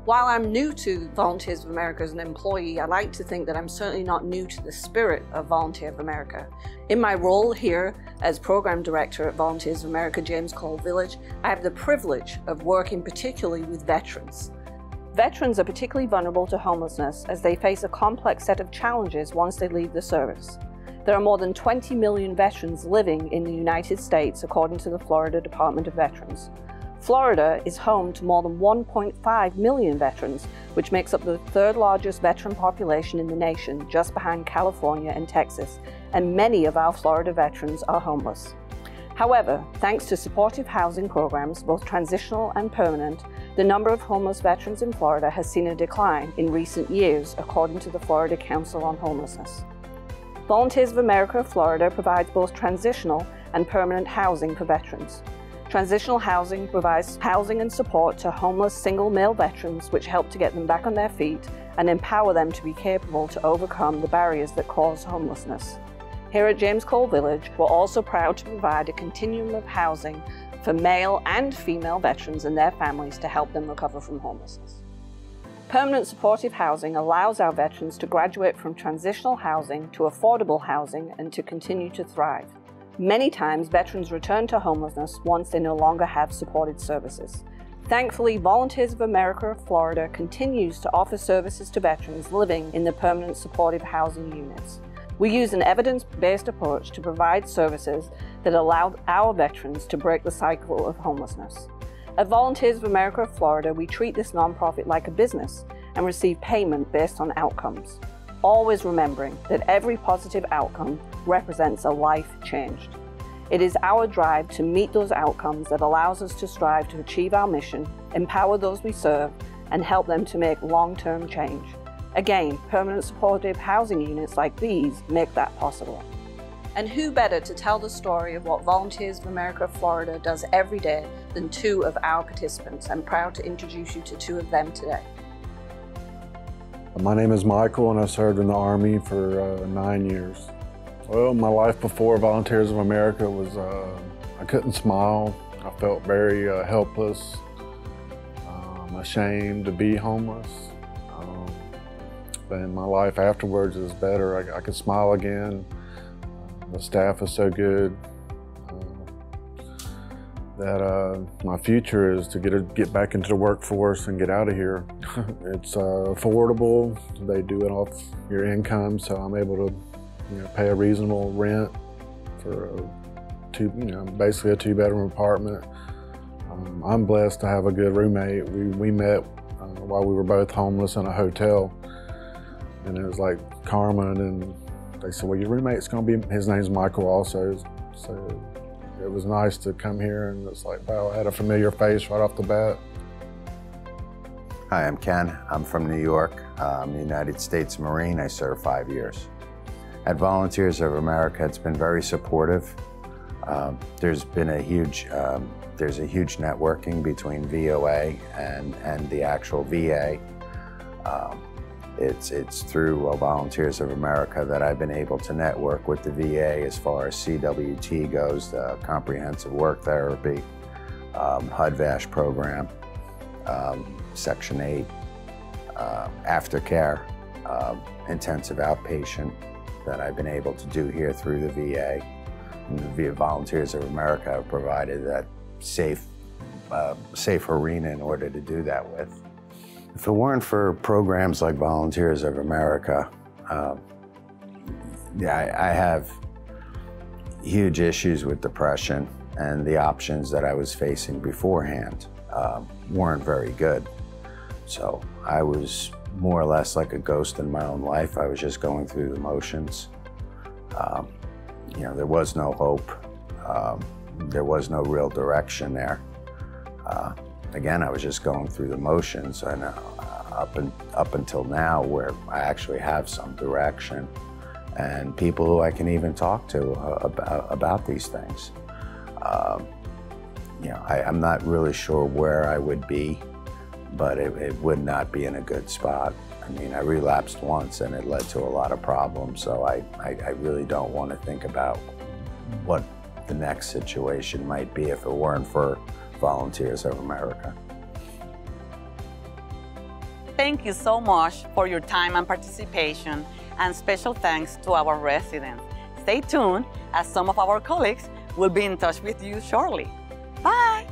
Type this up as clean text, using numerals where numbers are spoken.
While I'm new to Volunteers of America as an employee, I like to think that I'm certainly not new to the spirit of Volunteers of America. In my role here as Program Director at Volunteers of America James Cole Village, I have the privilege of working particularly with veterans. Veterans are particularly vulnerable to homelessness as they face a complex set of challenges once they leave the service. There are more than 20 million veterans living in the United States, according to the Florida Department of Veterans. Florida is home to more than 1.5 million veterans, which makes up the third largest veteran population in the nation, just behind California and Texas, and many of our Florida veterans are homeless. However, thanks to supportive housing programs, both transitional and permanent, the number of homeless veterans in Florida has seen a decline in recent years, according to the Florida Council on Homelessness. Volunteers of America of Florida provides both transitional and permanent housing for veterans. Transitional housing provides housing and support to homeless single male veterans, which help to get them back on their feet and empower them to be capable to overcome the barriers that cause homelessness. Here at James Cole Village, we're also proud to provide a continuum of housing for male and female veterans and their families to help them recover from homelessness. Permanent supportive housing allows our veterans to graduate from transitional housing to affordable housing and to continue to thrive. Many times, veterans return to homelessness once they no longer have supported services. Thankfully, Volunteers of America of Florida continues to offer services to veterans living in the permanent supportive housing units. We use an evidence-based approach to provide services that allow our veterans to break the cycle of homelessness. At Volunteers of America of Florida, we treat this nonprofit like a business and receive payment based on outcomes, always remembering that every positive outcome represents a life changed. It is our drive to meet those outcomes that allows us to strive to achieve our mission, empower those we serve, and help them to make long-term change. Again, permanent supportive housing units like these make that possible. And who better to tell the story of what Volunteers of America of Florida does every day than two of our participants? I'm proud to introduce you to two of them today. My name is Michael and I served in the Army for 9 years. Well, my life before Volunteers of America was, I couldn't smile. I felt very helpless, ashamed to be homeless. And my life afterwards is better. I could smile again. The staff is so good that my future is to get back into the workforce and get out of here. It's affordable. They do it off your income, so I'm able to pay a reasonable rent for basically a two-bedroom apartment. I'm blessed to have a good roommate. We met while we were both homeless in a hotel, and it was like karma. And they said, well, your roommate's gonna be, his name's Michael also. So it was nice to come here, and it's like, wow, I had a familiar face right off the bat. Hi, I'm Ken. I'm from New York. I'm a United States Marine. I served 5 years. At Volunteers of America, it's been very supportive. There's a huge networking between VOA and the actual VA. It's through Volunteers of America that I've been able to network with the VA as far as CWT goes, the Comprehensive Work Therapy, HUD-VASH program, Section 8, aftercare, intensive outpatient that I've been able to do here through the VA. And the VA Volunteers of America have provided that safe arena in order to do that with. If it weren't for programs like Volunteers of America, I have huge issues with depression, and the options that I was facing beforehand weren't very good. So I was more or less like a ghost in my own life. I was just going through the motions. There was no hope. There was no real direction there. Again, I was just going through the motions, and up until now, where I actually have some direction and people who I can even talk to about these things. I'm not really sure where I would be, but it would not be in a good spot. I mean, I relapsed once and it led to a lot of problems, so I really don't want to think about what the next situation might be if it weren't for Volunteers of America. Thank you so much for your time and participation, and special thanks to our residents. Stay tuned, as some of our colleagues will be in touch with you shortly. Bye!